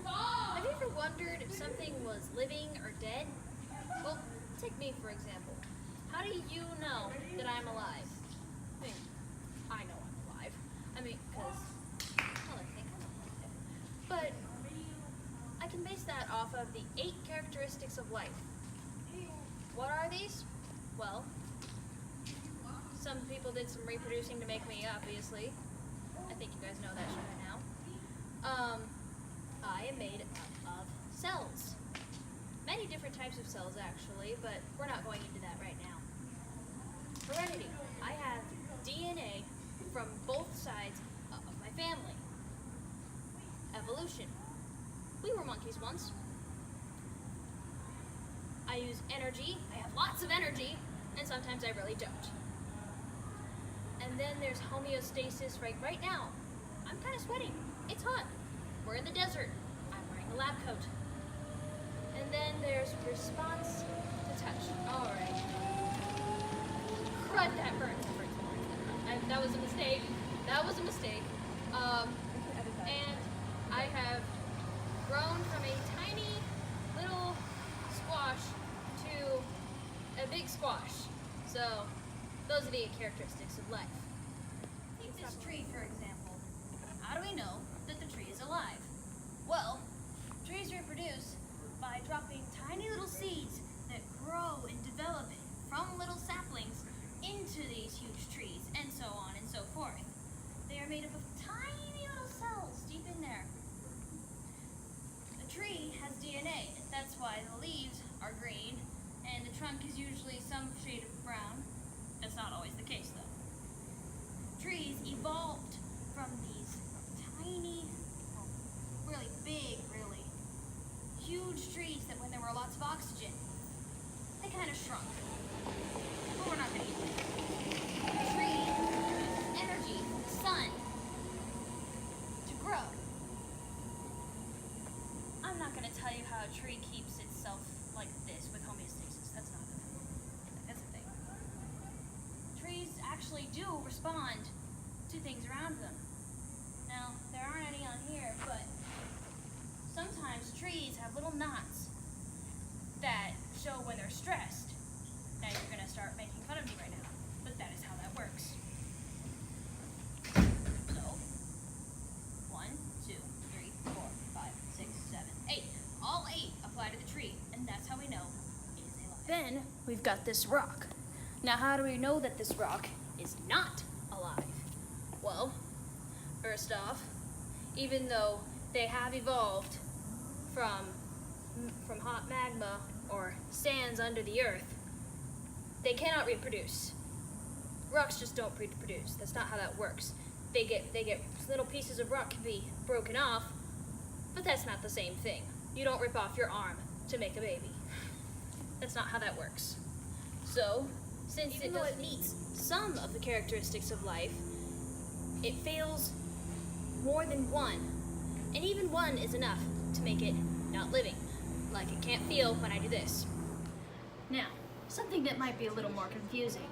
Have you ever wondered if something was living or dead? Well, take me for example. How do you know that I'm alive? I mean, I know I'm alive. I mean, because, well, I think I'm alive. But I can base that off of the 8 characteristics of life. What are these? Well, some people did some reproducing to make me, obviously. I think you guys know that shit by now. I am made up of cells. Many different types of cells, actually, but we're not going into that right now. Heredity. I have DNA from both sides of my family. Evolution. We were monkeys once. I use energy. I have lots of energy, and sometimes I really don't. And then there's homeostasis right now. I'm kind of sweating. It's hot. We're in the desert. I'm wearing a lab coat. And then there's response to touch. All right. Crud, that burns. That was a mistake. That was a mistake. And I have grown from a tiny little squash to a big squash. So those are the 8 characteristics of life. Take this tree, for example. How do we know that the tree is alive? Well, trees reproduce by dropping tiny little seeds that grow and develop from little saplings into these huge trees, and so on and so forth. They are made up of tiny little cells deep in there. A tree has DNA. That's why the leaves are green, and the trunk is usually some shade of brown. That's not always the case, though. Trees evolved from these tiny, really big, really huge trees that when there were lots of oxygen, they kind of shrunk. But we're not going to eat that. A tree uses energy from the sun to grow. I'm not going to tell you how a tree keeps itself like this with homeostasis. That's a thing. Trees actually do respond to things around them. Now, there aren't any on here, but sometimes trees have little knots that show when they're stressed. Now you're going to start making fun of me right now, but that is how that works. So, 1, 2, 3, 4, 5, 6, 7, 8. All 8 apply to the tree, and that's how we know it is alive. Then we've got this rock. Now how do we know that this rock is not alive? Well, first off, even though they have evolved from hot magma or sands under the earth, they cannot reproduce. Rocks just don't reproduce. That's not how that works. They get little pieces of rock can be broken off, but that's not the same thing. You don't rip off your arm to make a baby. That's not how that works. So, since even though it meets some of the characteristics of life, it fails more than one. And even one is enough to make it not living. Like it can't feel when I do this. Now, something that might be a little more confusing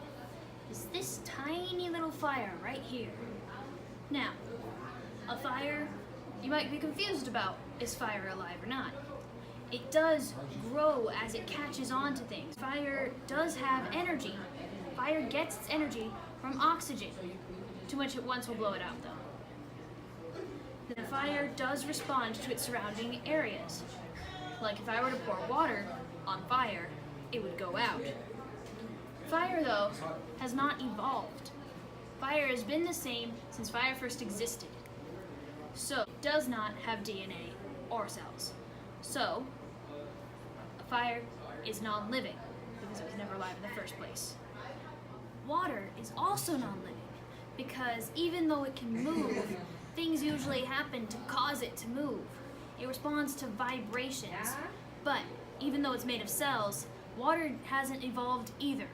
is this tiny little fire right here. Now, a fire, you might be confused about, is fire alive or not? It does grow as it catches on to things. Fire does have energy. Fire gets its energy from oxygen, too much at once will blow it out though. The fire does respond to its surrounding areas. Like if I were to pour water on fire, it would go out. Fire, though, has not evolved. Fire has been the same since fire first existed. So, it does not have DNA or cells. So, a fire is non-living because it was never alive in the first place. Water is also non-living because even though it can move, things usually happen to cause it to move. It responds to vibrations, but even though it's made of cells, water hasn't evolved either.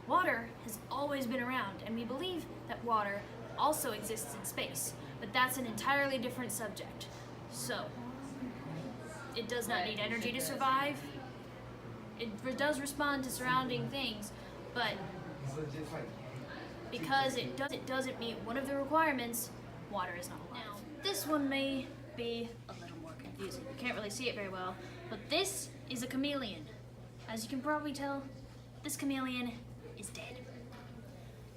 Water has always been around, and we believe that water also exists in space, but that's an entirely different subject. So, it does not need energy to survive. It does respond to surrounding things, but because it doesn't meet one of the requirements, water is not alive. Now, this one may be a little more confusing. confusing. You can't really see it very well, but this is a chameleon. As you can probably tell, this chameleon is dead.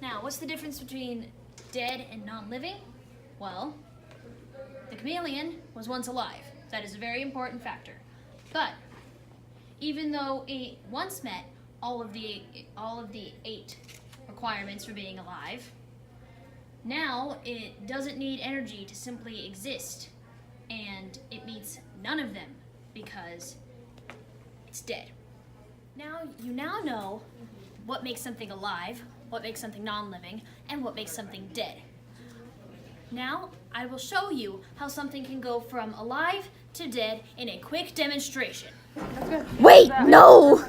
Now, what's the difference between dead and non-living? Well, the chameleon was once alive. That is a very important factor. But even though it once met all of the 8 requirements for being alive, now it doesn't need energy to simply exist, and it meets none of them because it's dead. Now you know what makes something alive, what makes something non-living, and what makes something dead. Now I will show you how something can go from alive to dead in a quick demonstration. Wait, no!